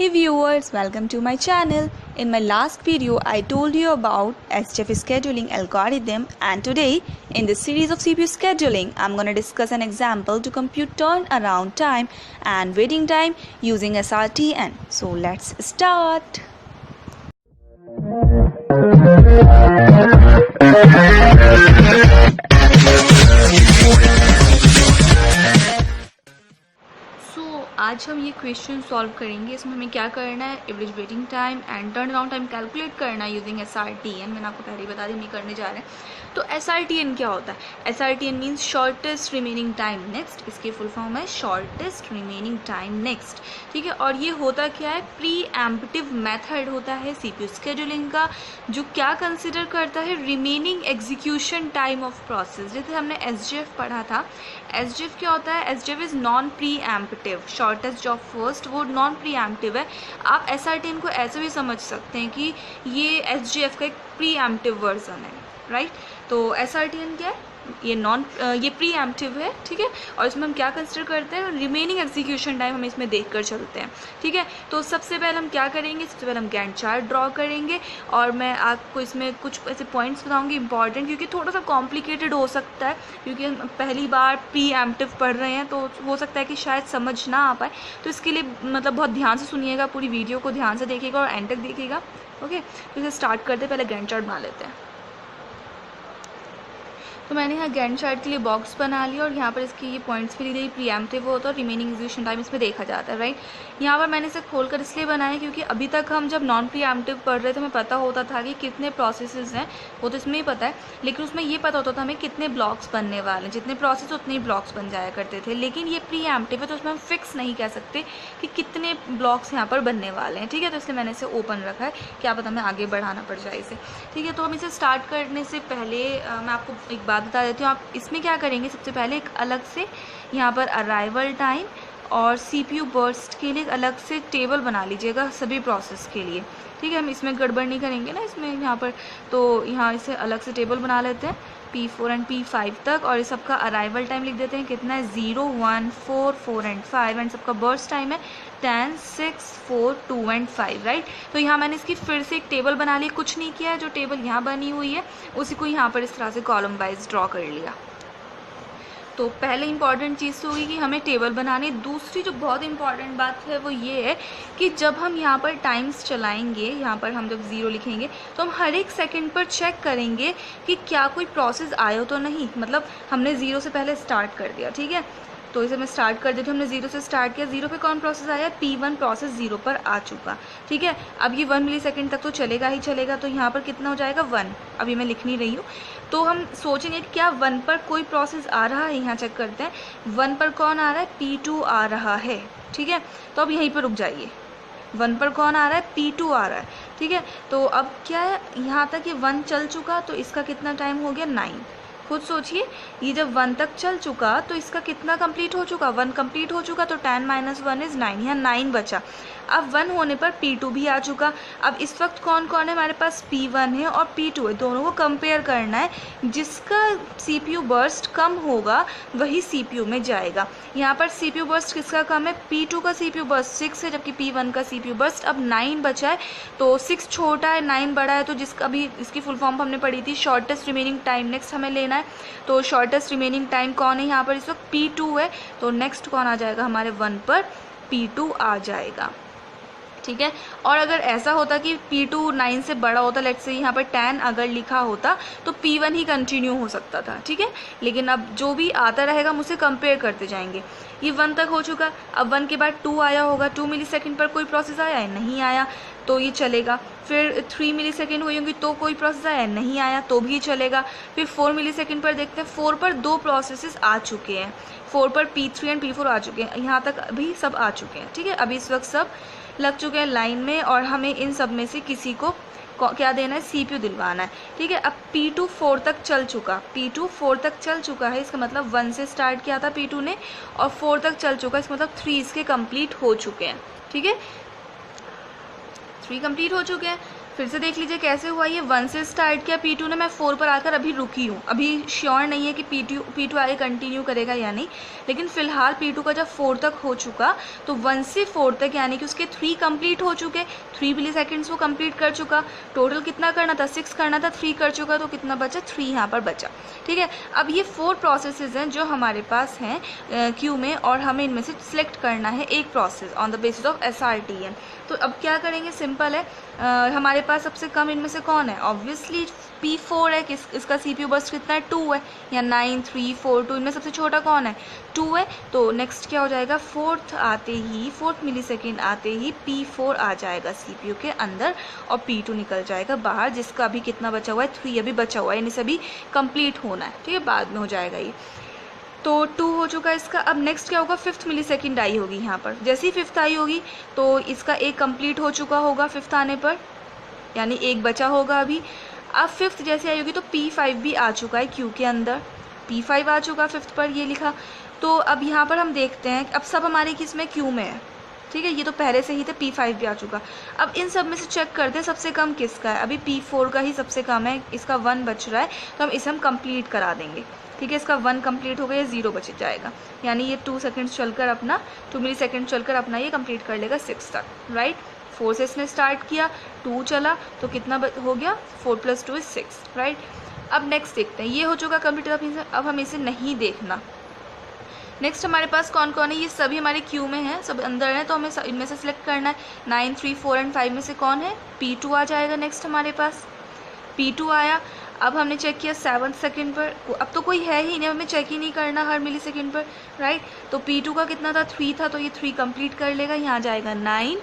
Hey viewers, welcome to my channel. In my last video, I told you about SGF scheduling algorithm, and today in this series of CPU scheduling, I'm going to discuss an example to compute turnaround time and waiting time using SRTN. So let's start. आज हम ये question solve करेंगे। इसमें हमें क्या करना है, average waiting time and turn around time calculate करना है यूजिंग SRTN। मैंने आपको पहले ही बता दी, नहीं करने जा रहे हैं। तो SRTN क्या होता है? SRTN means shortest remaining time next. इसकी फुल फॉर्म है शॉर्टेस्ट रिमेनिंग टाइम नेक्स्ट, ठीक है। और ये होता क्या है? प्री एम्पटिव मेथड होता है CPU स्केड्यूलिंग का, जो क्या कंसिडर करता है? Remaining execution time of process. जैसे हमने SGF पढ़ा था, SGF क्या होता है? SGF is non preemptive, shortest job first, वो नॉन प्री एम्पटिव है। आप SRTN को ऐसे भी समझ सकते हैं कि ये SGF का एक प्री एम्पटिव वर्जन है, राइट। तो SRTN क्या है? ये प्री एम्पटिव है, ठीक है। और इसमें हम क्या कंसिडर करते हैं? रिमेनिंग एग्जीक्यूशन टाइम हम इसमें देख कर चलते हैं, ठीक है। तो सबसे पहले हम क्या करेंगे? सबसे पहले हम गैंट चार्ट ड्रॉ करेंगे और मैं आपको इसमें कुछ ऐसे पॉइंट्स बताऊंगी इंपॉर्टेंट, क्योंकि थोड़ा सा कॉम्प्लिकेटेड हो सकता है, क्योंकि हम पहली बार प्री एम्पटिव पढ़ रहे हैं, तो हो सकता है कि शायद समझ ना आ पाए। तो इसके लिए मतलब बहुत ध्यान से सुनिएगा, पूरी वीडियो को ध्यान से देखिएगा और एंड तक देखिएगा, ओके। तो इसे स्टार्ट करते पहले गैंट चार्ट बना लेते हैं। तो मैंने यहाँ गैंट चार्ट के लिए बॉक्स बना लिया और यहाँ पर इसकी ये पॉइंट्स भी ली गई। प्री एम्पटिव होता है और रिमेनिंग एग्जीक्यूशन टाइम इसमें देखा जाता है, राइट। यहाँ पर मैंने इसे खोलकर इसलिए बनाया क्योंकि अभी तक हम जब नॉन प्री एम्पटिव पढ़ रहे थे हमें पता होता था कि कितने प्रोसेसेस हैं, वो तो इसमें ही पता है, लेकिन उसमें ये पता होता था हमें कितने ब्लॉक्स बनने वाले हैं। जितने प्रोसेस उतने ही ब्लॉक्स बन जाया करते थे। लेकिन ये प्री एम्पटिव है तो उसमें हम फिक्स नहीं कह सकते कि कितने ब्लॉक्स यहाँ पर बनने वाले हैं, ठीक है। तो इसलिए मैंने इसे ओपन रखा है, क्या पता हमें आगे बढ़ाना पड़ जाए इसे, ठीक है। तो हम इसे स्टार्ट करने से पहले मैं आपको एक बात बता देती हूँ। आप इसमें क्या करेंगे? सबसे पहले एक अलग से यहाँ पर अराइवल टाइम और CPU बर्स्ट के लिए एक अलग से टेबल बना लीजिएगा सभी प्रोसेस के लिए, ठीक है। हम इसमें गड़बड़ नहीं करेंगे ना इसमें यहाँ पर, तो यहाँ इसे अलग से टेबल बना लेते हैं P4 एंड P5 तक। और इस सबका अराइवल टाइम लिख देते हैं, कितना है? 0, 1, 4, 4 एंड 5। एंड सबका बर्स्ट टाइम है 10, 6, 4, 2 एंड 5, राइट। तो यहाँ मैंने इसकी फिर से एक टेबल बना ली, कुछ नहीं किया है। जो टेबल यहाँ बनी हुई है उसी को यहाँ पर इस तरह से कॉलम वाइज ड्रॉ कर लिया। तो पहले इंपॉर्टेंट चीज़ तो होगी कि हमें टेबल बनानी। दूसरी जो बहुत इंपॉर्टेंट बात है वो ये है कि जब हम यहाँ पर टाइम्स चलाएंगे, यहाँ पर हम जब 0 लिखेंगे तो हम हर एक सेकंड पर चेक करेंगे कि क्या कोई प्रोसेस आया तो नहीं। मतलब हमने 0 से पहले स्टार्ट कर दिया, ठीक है। तो इसे मैं स्टार्ट कर देती हूँ। हमने 0 से स्टार्ट किया, 0 पे कौन प्रोसेस आया? P1 प्रोसेस 0 पर आ चुका, ठीक है। अब ये 1 मिली सेकेंड तक तो चलेगा ही चलेगा, तो यहाँ पर कितना हो जाएगा? 1। अभी मैं लिख नहीं रही हूँ। तो हम सोचेंगे कि क्या 1 पर कोई प्रोसेस आ रहा है? यहाँ चेक करते हैं 1 पर कौन आ रहा है? P2 आ रहा है, ठीक है। तो अब यहीं पर रुक जाइए। 1 पर कौन आ रहा है? P2 आ रहा है, ठीक है। तो अब क्या है, यहाँ तक ये 1 चल चुका, तो इसका कितना टाइम हो गया? 9। खुद सोचिए, ये जब 1 तक चल चुका तो इसका कितना कंप्लीट हो चुका? 1 कंप्लीट हो चुका, तो 10 - 1 इज़ 9। यहाँ 9 बचा। अब 1 होने पर P2 भी आ चुका। अब इस वक्त कौन कौन है हमारे पास? P1 है और P2 है, दोनों को कंपेयर करना है। जिसका CPU बर्स्ट कम होगा वही CPU में जाएगा। यहाँ पर CPU बर्स्ट किसका कम है? P2 का CPU बर्स्ट 6 है, जबकि P1 का CPU बर्स्ट अब 9 बचा है। तो 6 छोटा है, 9 बड़ा है, तो जिसका भी इसकी फुल फॉर्म हमने पढ़ी थी शॉर्टेस्ट रिमेनिंग टाइम नेक्स्ट हमें लेना है। तो शॉर्टेस्ट रिमेनिंग टाइम कौन है यहाँ पर? इस वक्त P2 है, तो नेक्स्ट कौन आ जाएगा हमारे? 1 पर P2 आ जाएगा, ठीक है। और अगर ऐसा होता कि P2 9 से बड़ा होता, लेट्स से यहाँ पर 10 अगर लिखा होता, तो P1 ही कंटिन्यू हो सकता था, ठीक है। लेकिन अब जो भी आता रहेगा हम उसे कंपेयर करते जाएंगे। ये 1 तक हो चुका, अब 1 के बाद 2 आया होगा। 2 मिली सेकेंड पर कोई प्रोसेस आया है? नहीं आया, तो ये चलेगा। फिर 3 मिली सेकेंड हुई होंगी तो कोई प्रोसेस आया? नहीं आया, तो भी ये चलेगा। फिर 4 मिली सेकेंड पर देखते हैं, 4 पर 2 प्रोसेसेस आ चुके हैं। 4 पर P3 एंड P4 आ चुके हैं, यहाँ तक अभी सब आ चुके हैं, ठीक है। अभी इस वक्त सब लग चुके हैं लाइन में और हमें इन सब में से किसी को क्या देना है? CPU दिलवाना है, ठीक है। अब P2 4 तक चल चुका, P2 4 तक चल चुका है, इसका मतलब 1 से स्टार्ट किया था P2 ने और 4 तक चल चुका है, इसका मतलब 3 इसके कंप्लीट हो चुके हैं, ठीक है। 3 कंप्लीट हो चुके हैं। फिर से देख लीजिए कैसे हुआ, ये 1 से स्टार्ट किया P2 ने, मैं 4 पर आकर अभी रुकी हूँ, अभी श्योर नहीं है कि P2 आगे कंटिन्यू करेगा या नहीं, लेकिन फिलहाल P2 का जब 4 तक हो चुका तो 1 से 4 तक यानी कि उसके 3 कंप्लीट हो चुके, 3 मिली सेकेंड्स वो कंप्लीट कर चुका। टोटल कितना करना था, 6 करना था, 3 कर चुका, तो कितना बचा, 3 यहाँ पर बचा। ठीक है, अब ये 4 प्रोसेसेस हैं जो हमारे पास हैं क्यू में, और हमें इनमें से सिलेक्ट करना है एक process on the basis of SRTN। तो अब क्या करेंगे, सिंपल है, हमारे पास सबसे कम इनमें से कौन है, ऑब्वियसली P4 है। इसका CPU बर्स्ट कितना है, 2 है, या 9, 3, 4, 2, इनमें सबसे छोटा कौन है, 2 है। तो नेक्स्ट क्या हो जाएगा, 4th मिली सेकेंड आते ही P4 आ जाएगा CPU के अंदर, और P2 निकल जाएगा बाहर, जिसका अभी कितना बचा हुआ है, 3 अभी बचा हुआ है, यानी सभी कंप्लीट होना है। ठीक है, बाद में हो जाएगा ये। तो 2 हो चुका है इसका। अब नेक्स्ट क्या होगा, 5th मिली सेकेंड आई होगी यहाँ पर, जैसे ही 5th आई होगी तो इसका एक कंप्लीट हो चुका होगा 5th आने पर, यानी एक बचा होगा अभी। अब 5th जैसे आई होगी तो P5 भी आ चुका है क्यू के अंदर, P5 आ चुका 5th पर, ये लिखा। तो अब यहाँ पर हम देखते हैं, अब सब हमारे किस में, क्यू में है। ठीक है, ये तो पहले से ही थे, P5 भी आ चुका। अब इन सब में से चेक करते हैं सबसे कम किसका है, अभी P4 का ही सबसे कम है, इसका 1 बच रहा है, तो हम इसे हम कंप्लीट करा देंगे। ठीक है, इसका 1 कंप्लीट हो गया, 0 बच जाएगा, यानी ये 2 सेकेंड्स चलकर अपना 2 मिली सेकेंड चलकर अपना ये कंप्लीट कर लेगा 6 तक, राइट। 4 से इसने स्टार्ट किया, 2 चला, तो कितना हो गया, 4 + 2 = 6, राइट। अब नेक्स्ट देखते हैं, ये हो चुका कंप्लीट। अब हमें इसे नहीं देखना। नेक्स्ट हमारे पास कौन कौन है, ये सभी हमारे क्यू में हैं, सब अंदर हैं, तो हमें इनमें से सिलेक्ट करना है। 9, 3, 4 और 5 में से कौन है, P2 आ जाएगा। नेक्स्ट हमारे पास P2 आया। अब हमने चेक किया 7 सेकेंड पर, अब तो कोई है ही नहीं, हमें चेक ही नहीं करना हर मिली सेकेंड पर, राइट। तो P2 का कितना था, 3 था, तो ये 3 कंप्लीट कर लेगा, यहाँ जाएगा 9,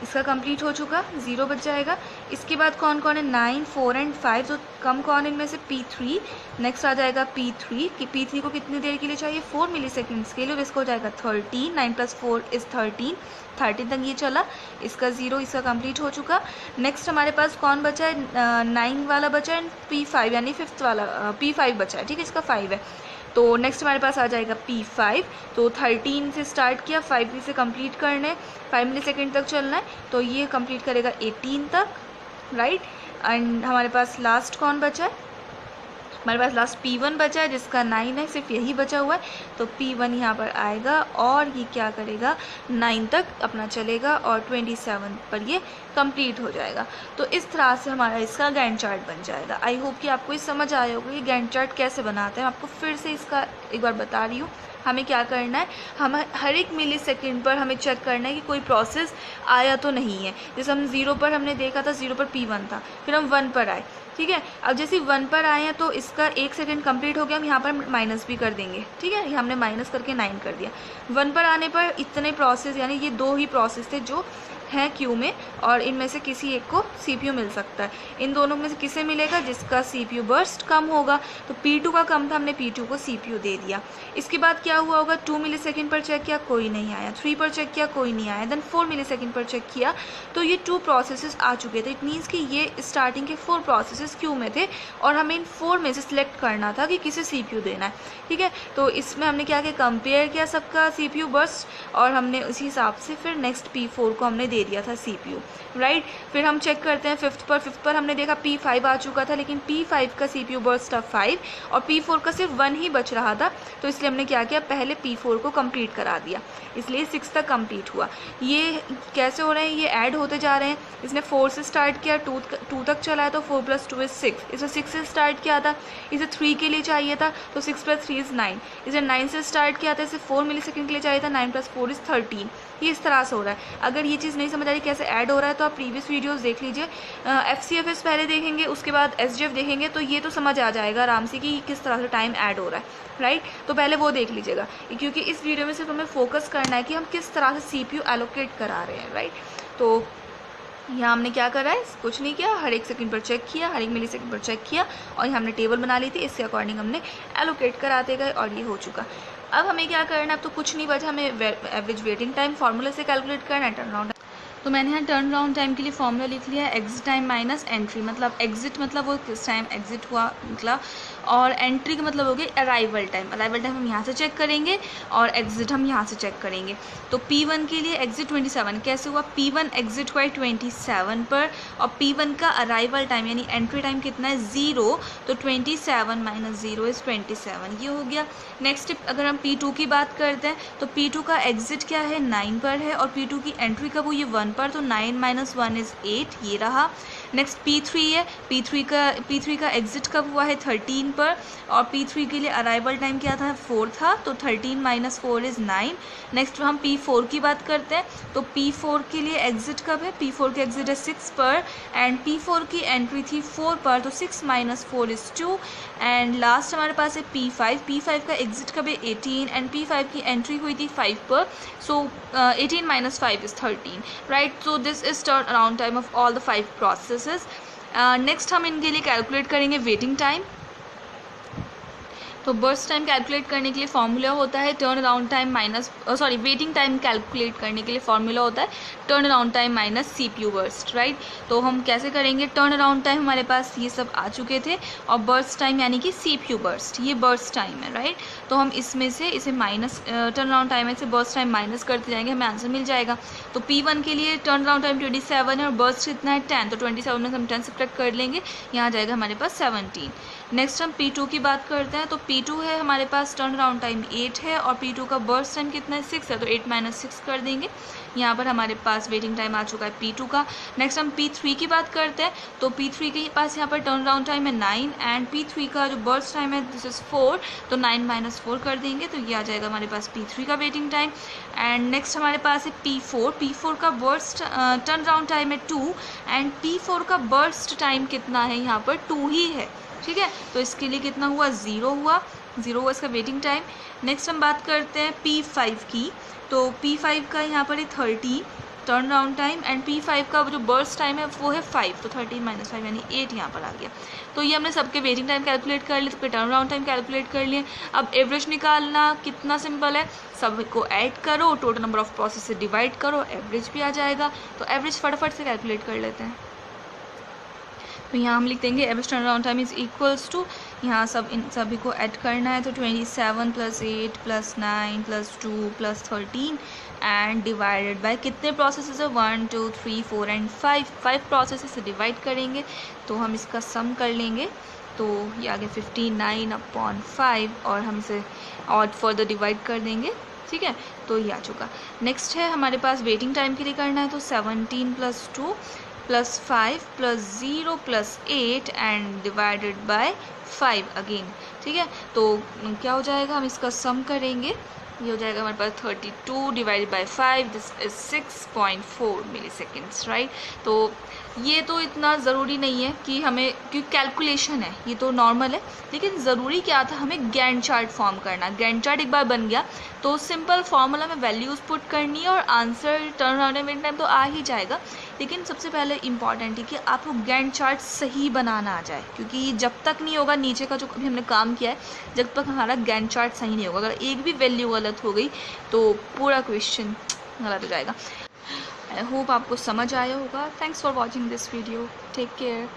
इसका कंप्लीट हो चुका, 0 बच जाएगा। इसके बाद कौन कौन है, 9, 4 और 5, तो कम कौन इनमें से, P3। नेक्स्ट आ जाएगा P3, कि P3 को कितनी देर के लिए चाहिए, 4 मिली सेकेंड्स के लिए, इसको हो जाएगा 13, 9 + 4 = 13, 13 तक ये चला, इसका 0, इसका कंप्लीट हो चुका। नेक्स्ट हमारे पास कौन बचा है, 9 वाला बचा है, P5 यानी 5th वाला P5 बचा है। ठीक है, इसका 5 है, तो नेक्स्ट हमारे पास आ जाएगा P5। तो 13 से स्टार्ट किया, 5 से कंप्लीट करने, 5 मिली सेकेंड तक चलना है, तो ये कंप्लीट करेगा 18 तक, राइट। एंड हमारे पास लास्ट कौन बचा है, हमारे पास लास्ट P1 बचा है, जिसका 9 है, सिर्फ यही बचा हुआ है, तो P1 यहाँ पर आएगा और ये क्या करेगा, 9 तक अपना चलेगा और 27 पर ये कंप्लीट हो जाएगा। तो इस तरह से हमारा इसका गैंट चार्ट बन जाएगा। आई होप कि आपको ये समझ आया होगा कि गैंट चार्ट कैसे बनाते हैं। आपको फिर से इसका एक बार बता रही हूँ। हमें क्या करना है, हम हर एक मिली सेकेंड पर हमें चेक करना है कि कोई प्रोसेस आया तो नहीं है। जैसे हम 0 पर हमने देखा था, 0 पर P1 था, फिर हम 1 पर आए। ठीक है, अब जैसे 1 पर आए हैं तो इसका 1 सेकेंड कंप्लीट हो गया, हम यहाँ पर माइनस भी कर देंगे। ठीक है, ये हमने माइनस करके 9 कर दिया। 1 पर आने पर इतने प्रोसेस, यानी ये 2 ही प्रोसेस थे जो हैं क्यू में, और इनमें से किसी एक को CPU मिल सकता है। इन दोनों में से किसे मिलेगा, जिसका CPU बर्स्ट कम होगा। तो P2 का कम था, हमने P2 को CPU दे दिया। इसके बाद क्या हुआ होगा, 2 मिली सेकेंड पर चेक किया, कोई नहीं आया। 3 पर चेक किया, कोई नहीं आया। देन 4 मिली सेकेंड पर चेक किया, तो ये 2 प्रोसेसेस आ चुके थे। इट मीन्स कि ये स्टार्टिंग के 4 प्रोसेसेस क्यू में थे, और हमें इन 4 में से सिलेक्ट करना था कि किसे CPU देना है। ठीक है, तो इसमें हमने क्या किया, कंपेयर किया सबका CPU बर्स्ट, और हमने उसी हिसाब से फिर नेक्स्ट P4 को हमने दे दिया था CPU, राइट। फिर हम चेक करते हैं 5th पर हमने देखा P5 आ चुका था, लेकिन P5 का CPU बर्स्ट था 5, और P4 का सिर्फ 1 ही बच रहा था, तो इसलिए हमने क्या किया, पहले P4 को कंप्लीट करा दिया, इसलिए 6 तक कंप्लीट हुआ। ये कैसे हो रहे हैं, ये ऐड होते जा रहे हैं। इसने 4 से स्टार्ट किया, 2 तक चला है, तो 4 + 2 = 6। इसने 6 से स्टार्ट किया था, इसे 3 के लिए चाहिए था, तो 6 + 3 = 9। इसे 9 से स्टार्ट किया था, इसे 4 मिली सेकेंड के लिए चाहिए था, 9 + 4 = 13। ये इस तरह से हो रहा है। अगर ये चीज़ नहीं समझ आ रही कैसे ऐड हो रहा है, तो आप प्रीवियस वीडियोस देख लीजिए। FCFS पहले देखेंगे, उसके बाद SGF देखेंगे, तो ये तो समझ आ जाएगा आराम से कि किस तरह से टाइम ऐड हो रहा है, राइट। तो पहले वो देख लीजिएगा, क्योंकि इस वीडियो में सिर्फ हमें फोकस करना है कि हम किस तरह से CPU एलोकेट करा रहे हैं, राइट। तो यहाँ हमने क्या करा है, कुछ नहीं किया, हर एक सेकंड पर चेक किया, हर एक मिली सेकंड पर चेक किया, और यहाँ हमने टेबल बना ली थी, इसके अकॉर्डिंग हमने एलोकेट कराते गए, और ये हो चुका। अब हमें क्या करना है, अब तो कुछ नहीं बचा, हमें एवरेज वेटिंग टाइम फॉर्मूला से कैलकुलेट करना है, टर्न अराउंड। तो मैंने यहाँ टर्न अराउंड टाइम के लिए फॉर्मूला लिख लिया है, एग्जिट टाइम माइनस एंट्री, मतलब एग्जिट मतलब वो किस टाइम एग्जिट हुआ निकला, और एंट्री का मतलब हो गया अराइवल टाइम। अराइवल टाइम हम यहाँ से चेक करेंगे और एग्जिट हम यहाँ से चेक करेंगे। तो P1 के लिए एग्जिट 27 कैसे हुआ, P1 एग्जिट हुआ 27 पर और P1 का अराइवल टाइम यानी एंट्री टाइम कितना है 0, तो 27 माइनस 0 इज़ 27, ये हो गया। नेक्स्ट अगर हम P2 की बात करते हैं तो P2 का एग्जिट क्या है 9 पर है और P2 की एंट्री कब हुई है 1 पर, तो 9 माइनस 1 इज़ 8, ये रहा। नेक्स्ट P3 है, P3 का एग्जिट कब हुआ है 13 पर और P3 के लिए अराइवल टाइम क्या था 4 था, तो 13 माइनस 4 इज़ 9। नेक्स्ट हम P4 की बात करते हैं तो P4 के लिए एग्जिट कब है, P4 के एग्जिट है 6 पर एंड P4 की एंट्री थी 4 पर, तो 6 माइनस 4 इज़ 2। एंड लास्ट हमारे पास है P5 का एग्जिट कब है 18 एंड P5 की एंट्री हुई थी 5 पर, सो 18 minus 5 is 13, right. So this is turn around time of all the 5 processes. Next हम इनके लिए कैलकुलेट करेंगे वेटिंग टाइम। तो बर्स्ट टाइम कैलकुलेट करने के लिए फॉर्मूला होता है turn around time minus waiting time calculate करने के लिए फॉर्मूला होता है turn around time minus CPU burst, right. तो हम कैसे करेंगे, टर्न अराउंड टाइम हमारे पास ये सब आ चुके थे और बर्स्ट टाइम यानी कि CPU बर्स्ट, ये बर्स्ट टाइम है, राइट। तो हम इसमें से इसे माइनस टर्न अराउंड टाइम में से बर्स्ट टाइम माइनस करते जाएंगे, हमें आंसर मिल जाएगा। तो P1 के लिए टर्न अराउंड टाइम 27 है और बर्स्ट कितना है 10, तो 27 में हम 10 सब्ट्रैक्ट कर लेंगे, यहाँ जाएगा हमारे पास 17। नेक्स्ट हम P2 की बात करते हैं तो P2 है हमारे पास टर्न अराउंड टाइम 8 है और P2 का बर्स्ट टाइम कितना है 6 है, तो 8 माइनस 6 कर देंगे, यहाँ पर हमारे पास वेटिंग टाइम आ चुका है P2 का। नेक्स्ट हम P3 की बात करते हैं तो P3 के पास यहाँ पर टर्न अराउंड टाइम है 9 एंड P3 का जो बर्स्ट टाइम है दिस इज़ 4, तो 9 माइनस 4 कर देंगे, तो ये आ जाएगा हमारे पास P3 का वेटिंग टाइम। एंड नेक्स्ट हमारे पास है P4 का बर्स्ट टर्न अराउंड टाइम है 2 एंड P4 का बर्स्ट टाइम कितना है यहाँ पर 2 ही है, ठीक है। तो इसके लिए कितना हुआ 0 हुआ इसका वेटिंग टाइम। नेक्स्ट हम बात करते हैं P5 की, तो P5 का यहाँ पर है 30 turn around time and P5 का जो बर्स्ट टाइम है वो है 5, तो 13 माइनस 5 यानी 8 यहाँ पर आ गया। तो ये हमने सबके वेटिंग टाइम कैलकुलेट कर लिए, सबके टर्न अराउंड टाइम कैलकुलेट कर लिए। अब एवरेज निकालना कितना सिंपल है, सबको ऐड करो, टोटल नंबर ऑफ प्रोसेस से डिवाइड करो, एवरेज भी आ जाएगा। तो एवरेज फटाफट से कैलकुलेट कर लेते हैं। तो यहाँ हम लिख देंगे average turnaround time is equals to, यहाँ सब इन सभी को ऐड करना है, तो 27 + 8 + 9 + 2 + 13 एंड डिवाइडेड बाय कितने प्रोसेसेस है 1 2 3 4 एंड 5 प्रोसेसेस से डिवाइड करेंगे, तो हम इसका सम कर लेंगे, तो ये आगे 59/5 और हम इसे और फर्दर डिवाइड कर देंगे, ठीक है। तो ये आ चुका। नेक्स्ट है हमारे पास वेटिंग टाइम के लिए करना है, तो 17 + 2 + 5 + 0 + 8 एंड डिवाइडेड बाय 5 अगेन, ठीक है। तो क्या हो जाएगा, हम इसका सम करेंगे, ये हो जाएगा हमारे पास 32 divided by 5, this is 6.4 milliseconds, right. तो ये तो इतना ज़रूरी नहीं है कि हमें, क्योंकि कैलकुलेशन है ये तो नॉर्मल है, लेकिन ज़रूरी क्या था हमें गैंट चार्ट फॉर्म करना। गैंट चार्ट एक बार बन गया तो सिंपल फार्मूला में वैल्यूज़ पुट करनी है और आंसर टर्न अराउंड टाइम तो आ ही जाएगा। लेकिन सबसे पहले इम्पॉर्टेंट है कि आपको गैंट चार्ट सही बनाना आ जाए, क्योंकि जब तक नहीं होगा नीचे का जो अभी हमने काम किया है, जब तक हमारा गैंट चार्ट सही नहीं होगा, अगर एक भी वैल्यू गलत हो गई तो पूरा क्वेश्चन गलत हो जाएगा। आई होप आपको समझ आया होगा। Thanks for watching this video, take care.